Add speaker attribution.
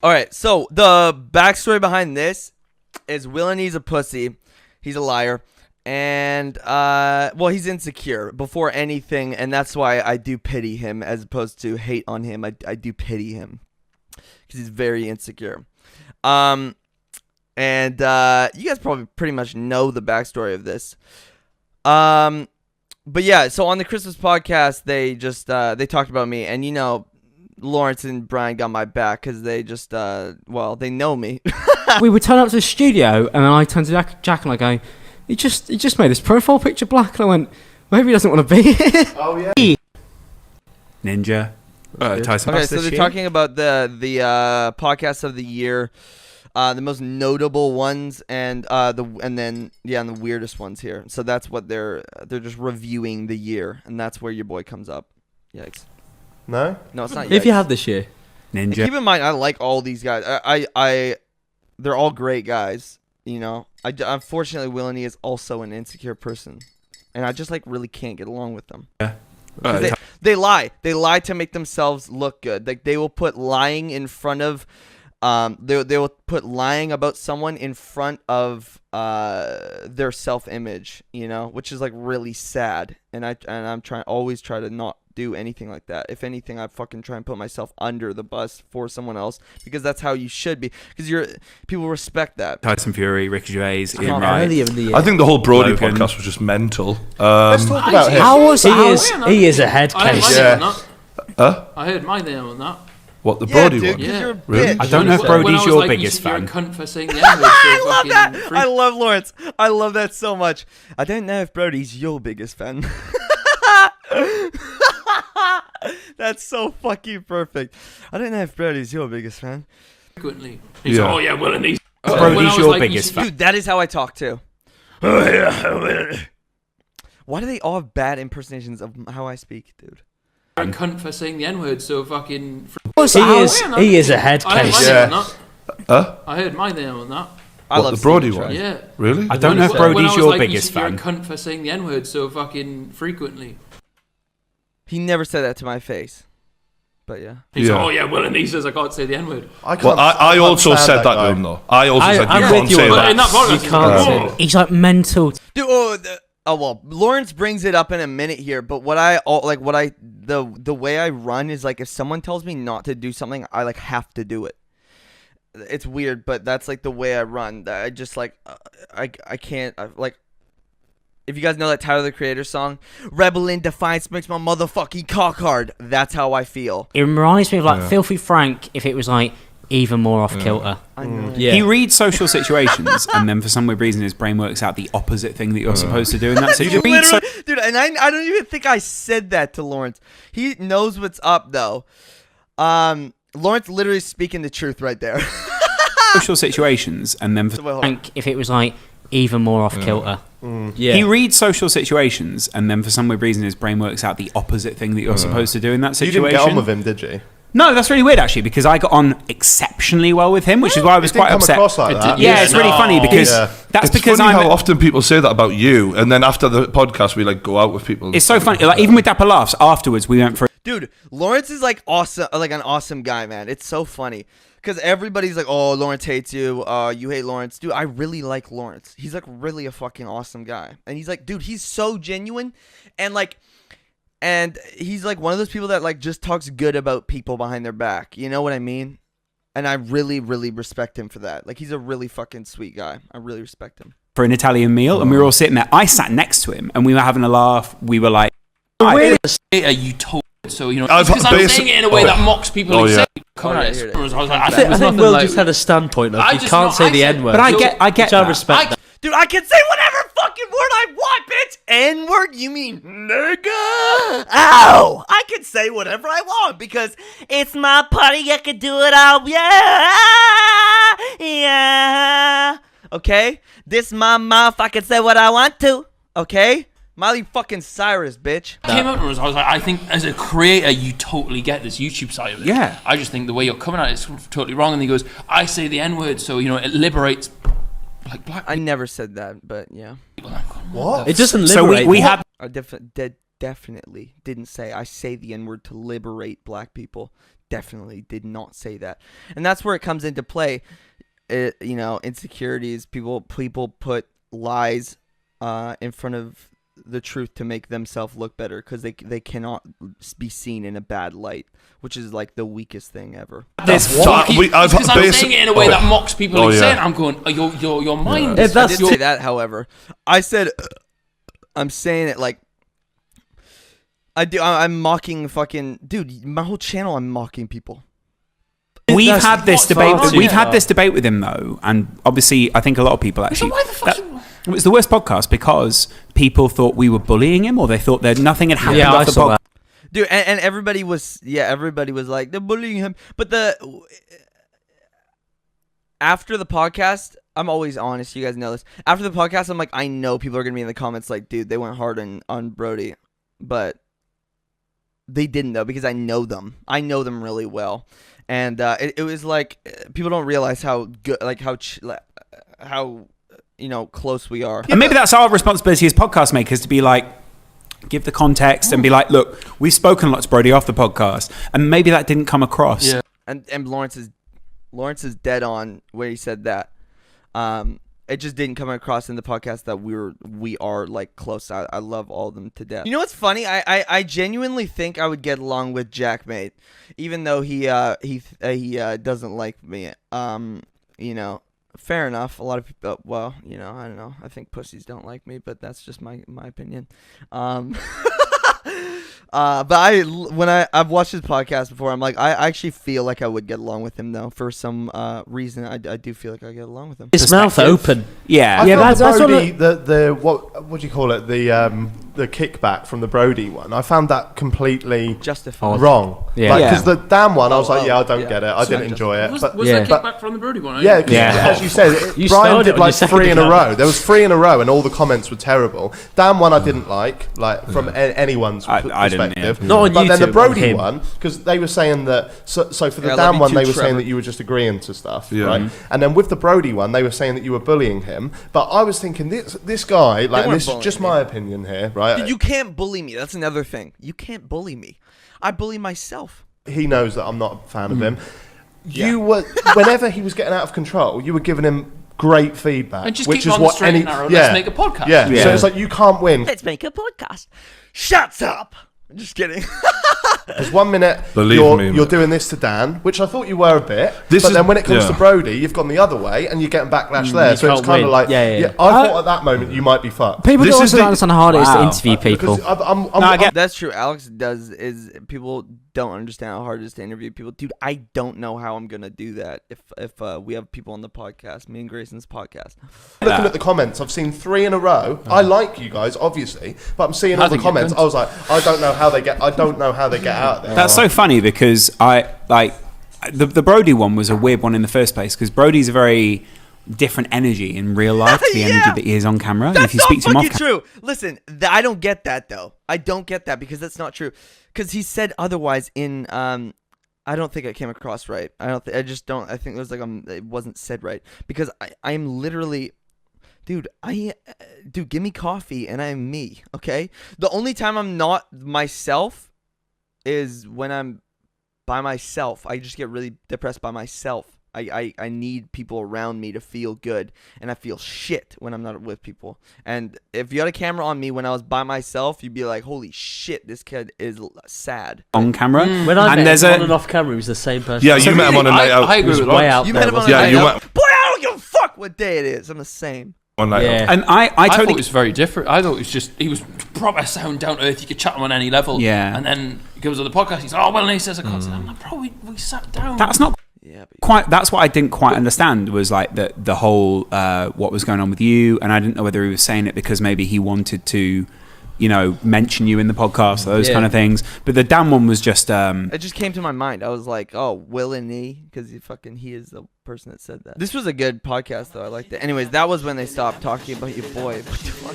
Speaker 1: All right, so the backstory behind this is WillNE's a pussy. He's a liar. And, well, he's insecure before anything, and that's why I do pity him as opposed to hate on him. I do pity him because he's very insecure. And you guys probably pretty much know the backstory of this. But yeah, so on the Christmas podcast, they just, they talked about me, and Lawrence and Brian got my back because they just, well, they know me.
Speaker 2: We would turn up to the studio, and then I turned to Jack and I go, he just made his profile picture black, and I went, maybe he doesn't want to be here.
Speaker 3: Oh yeah.
Speaker 4: Ninja. Tyson.
Speaker 1: Okay, so they're talking about the podcasts of the year, the most notable ones, and the weirdest ones here. So that's what they're just reviewing the year, and that's where your boy comes up. Yikes.
Speaker 3: No,
Speaker 1: it's not.
Speaker 2: If you have this year,
Speaker 1: Ninja. And keep in mind, I like all these guys. They're all great guys. Unfortunately, WillNE is also an insecure person, and I just really can't get along with them.
Speaker 4: Yeah.
Speaker 1: They lie. They lie to make themselves look good. Like they will put lying in front of, they will put lying about someone in front of their self-image. Which is really sad. And I'm always try to not do anything like that. If anything, I fucking try and put myself under the bus for someone else because that's how you should be. Because people respect that.
Speaker 4: Tyson Fury, Ricky Gervais, Ian Wright.
Speaker 5: I think the whole Brody podcast was just mental.
Speaker 3: Let's talk about him.
Speaker 2: He is a head case.
Speaker 6: I heard my name on that.
Speaker 5: What, the Brody one?
Speaker 1: Yeah.
Speaker 5: Really?
Speaker 4: I don't know if Brody's your biggest fan.
Speaker 6: You're a cunt for saying the N-word. I
Speaker 1: love that. I love Lawrence. I love that so much. I don't know if Brody's your biggest fan. That's so fucking perfect. I don't know if Brody's your biggest fan.
Speaker 6: Frequently. He's like, oh yeah, WillNE.
Speaker 4: Brody's your biggest fan.
Speaker 1: Dude, that is how I talk too. Oh yeah. Why do they all have bad impersonations of how I speak, dude?
Speaker 6: You're a cunt for saying the N-word, so fucking...
Speaker 2: He is a head case.
Speaker 6: I heard my name on that.
Speaker 1: I love
Speaker 5: the Brody one?
Speaker 6: Yeah.
Speaker 5: Really?
Speaker 4: I don't know if Brody's your biggest fan.
Speaker 6: You're a cunt for saying the N-word so fucking frequently.
Speaker 1: He never said that to my face. But yeah.
Speaker 6: He's like, oh yeah, WillNE says I can't say the N-word.
Speaker 5: I also said that to him though. I also said you can't say that.
Speaker 6: In that podcast, you
Speaker 2: can't say that. He's mental.
Speaker 1: Dude, well, Lawrence brings it up in a minute here, but the way I run is if someone tells me not to do something, I have to do it. It's weird, but that's the way I run. I just I can't if you guys know that Tyler the Creator song, Rebel in Defiance makes my motherfucking cock hard. That's how I feel.
Speaker 2: It reminds me of Filthy Frank if it was even more off kilter.
Speaker 1: I know.
Speaker 4: Yeah. He reads social situations and then for some weird reason his brain works out the opposite thing that you're supposed to do in that situation.
Speaker 1: Dude, and I don't even think I said that to Lawrence. He knows what's up though. Lawrence literally speaking the truth right there.
Speaker 4: Social situations and then for
Speaker 2: Frank if it was even more off kilter.
Speaker 4: Yeah. He reads social situations and then for some weird reason his brain works out the opposite thing that you're supposed to do in that situation.
Speaker 3: You didn't get on with him, did you?
Speaker 4: No, that's really weird actually because I got on exceptionally well with him, which is why I was quite upset. Yeah, it's really funny because that's because
Speaker 5: funny how often people say that about you, and then after the podcast we go out with people.
Speaker 4: It's so funny. Even with Dapper Laughs afterwards, we went for.
Speaker 1: Dude, Lawrence is awesome, an awesome guy, man. It's so funny because everybody's like, "Oh, Lawrence hates you. You hate Lawrence." Dude, I really like Lawrence. He's really a fucking awesome guy, and he's dude, he's so genuine, and he's one of those people that just talks good about people behind their back. You know what I mean? And I really, really respect him for that. He's a really fucking sweet guy. I really respect him.
Speaker 4: For an Italian meal, and we were all sitting there. I sat next to him, and we were having a laugh. We were like,
Speaker 6: you told so because I'm saying it in a way that mocks people who say
Speaker 2: I think Will just had a standpoint of you can't say the N-word.
Speaker 4: But I get that.
Speaker 2: I respect that.
Speaker 1: Dude, I can say whatever fucking word I want, bitch. N-word? You mean nigga? Ow! I can say whatever I want because it's my party. I can do it all. Yeah. Okay? This my mouth. I can say what I want to. Okay? Miley fucking Cyrus, bitch.
Speaker 6: I came up and I was like, I think as a creator, you totally get this YouTube side of it.
Speaker 4: Yeah.
Speaker 6: I just think the way you're coming at it is totally wrong. And he goes, I say the N-word, so, it liberates black people.
Speaker 1: I never said that, but yeah.
Speaker 3: What?
Speaker 2: It doesn't liberate.
Speaker 4: So we have...
Speaker 1: I definitely didn't say I say the N-word to liberate black people. definitely did not say that. And that's where it comes into play. Insecurities. People put lies in front of the truth to make themselves look better because they cannot be seen in a bad light, which is like the weakest thing ever.
Speaker 6: Because I'm saying it in a way that mocks people who say it. I'm going, your mind.
Speaker 1: I didn't say that, however. I said, I'm saying it like I do. I'm mocking fucking dude. My whole channel, I'm mocking people.
Speaker 4: We've had this debate. We've had this debate with him though, and obviously, I think a lot of people actually.
Speaker 6: So why the fuck?
Speaker 4: It was the worst podcast because people thought we were bullying him, or they thought that nothing had happened off the podcast.
Speaker 1: Dude, and everybody was like, they're bullying him. But after the podcast, I'm always honest. You guys know this. After the podcast, I'm like, I know people are gonna be in the comments like, dude, they went hard on Brody, but they didn't though because I know them. I know them really well, and it was like people don't realize how good, like how close we are.
Speaker 4: And maybe that's our responsibility as podcast makers to be like, give the context and be like, look, we've spoken a lot to Brody off the podcast, and maybe that didn't come across.
Speaker 1: Yeah. And Lawrence is dead on where he said that. It just didn't come across in the podcast that we are like close. I love all of them to death. You know what's funny? I genuinely think I would get along with JaackMaate, even though he doesn't like me. Fair enough. A lot of people, well, I don't know. I think pussies don't like me, but that's just my opinion. But I've watched his podcast before, I'm like, I actually feel like I would get along with him though. For some reason, I do feel like I get along with him.
Speaker 7: His mouth open.
Speaker 4: Yeah.
Speaker 3: That's Brody, what do you call it? The kickback from the Brody one. I found that completely
Speaker 1: justified.
Speaker 3: Wrong.
Speaker 2: Yeah.
Speaker 3: Because the damn one, I was like, I don't get it. I didn't enjoy it.
Speaker 6: Was there kickback from the Brody one?
Speaker 3: Yeah, as you said, Brian did like 3 in a row. There was 3 in a row, and all the comments were terrible. Damn one I didn't like from anyone's perspective.
Speaker 7: Not on
Speaker 3: but
Speaker 7: YouTube,
Speaker 3: then the Brody
Speaker 7: on
Speaker 3: one, because they were saying that. So for the damn one, they were saying that you were just agreeing to stuff, right? And then with the Brody one, they were saying that you were bullying him. But I was thinking this guy, like, and this is just my opinion here, right?
Speaker 1: Dude, you can't bully me. That's another thing. You can't bully me. I bully myself.
Speaker 3: He knows that I'm not a fan of him. You were, whenever he was getting out of control, you were giving him great feedback,
Speaker 6: and just
Speaker 3: which
Speaker 6: keep
Speaker 3: is
Speaker 6: on
Speaker 3: what
Speaker 6: the straight and narrow. Let's make a podcast.
Speaker 3: Yeah. So it's like you can't win.
Speaker 1: Let's make a podcast. Shut up. Just kidding.
Speaker 3: Because 1 minute you're doing this to Dan, which I thought you were a bit, but then when it comes to Brody, you've gone the other way and you're getting backlash there. So it's kind of like, I thought at that moment you might be fucked.
Speaker 2: People don't understand how hard it is to interview people.
Speaker 1: That's true. Alex is people don't understand how hard it is to interview people. Dude, I don't know how I'm gonna do that if we have people on the podcast, me and Grayson's podcast.
Speaker 3: Looking at the comments, I've seen 3 in a row. I like you guys, obviously, but I'm seeing all the comments. I was like, I don't know how they get out of there.
Speaker 4: That's so funny because the Brody one was a weird one in the first place because Brody's a very different energy in real life to the energy that he is on camera.
Speaker 1: That's
Speaker 4: and if you speak to him off
Speaker 1: true. Listen, I don't get that though. I don't get that because that's not true. Because he said otherwise in I don't think it came across right. I think it was like it wasn't said right because I am literally. Dude, give me coffee and I'm me, okay? The only time I'm not myself is when I'm by myself. I just get really depressed by myself. I need people around me to feel good, and I feel shit when I'm not with people. And if you had a camera on me when I was by myself, you'd be like, holy shit, this kid is sad.
Speaker 4: On camera?
Speaker 7: When I met him on and off camera, he was the same person.
Speaker 5: Yeah, you met him on a night out.
Speaker 6: I agree with
Speaker 7: way out.
Speaker 1: You met him on a night out? Boy, I don't give a fuck what day it is. I'm the same.
Speaker 5: One night out.
Speaker 4: And I
Speaker 6: thought it was very different. I thought it was just, he was proper sound down to earth. You could chat him on any level.
Speaker 4: Yeah.
Speaker 6: And then he goes on the podcast. He's like, oh, well, and he says a concept. I'm like, bro, we sat down.
Speaker 4: That's not quite. That's what I didn't quite understand was like the whole what was going on with you, and I didn't know whether he was saying it because maybe he wanted to, mention you in the podcast, those kind of things. But the Dan one was just.
Speaker 1: It just came to my mind. I was like, oh, WillNE, because he is the person that said that. This was a good podcast though. I liked it. Anyways, that was when they stopped talking about your boy. What the fuck?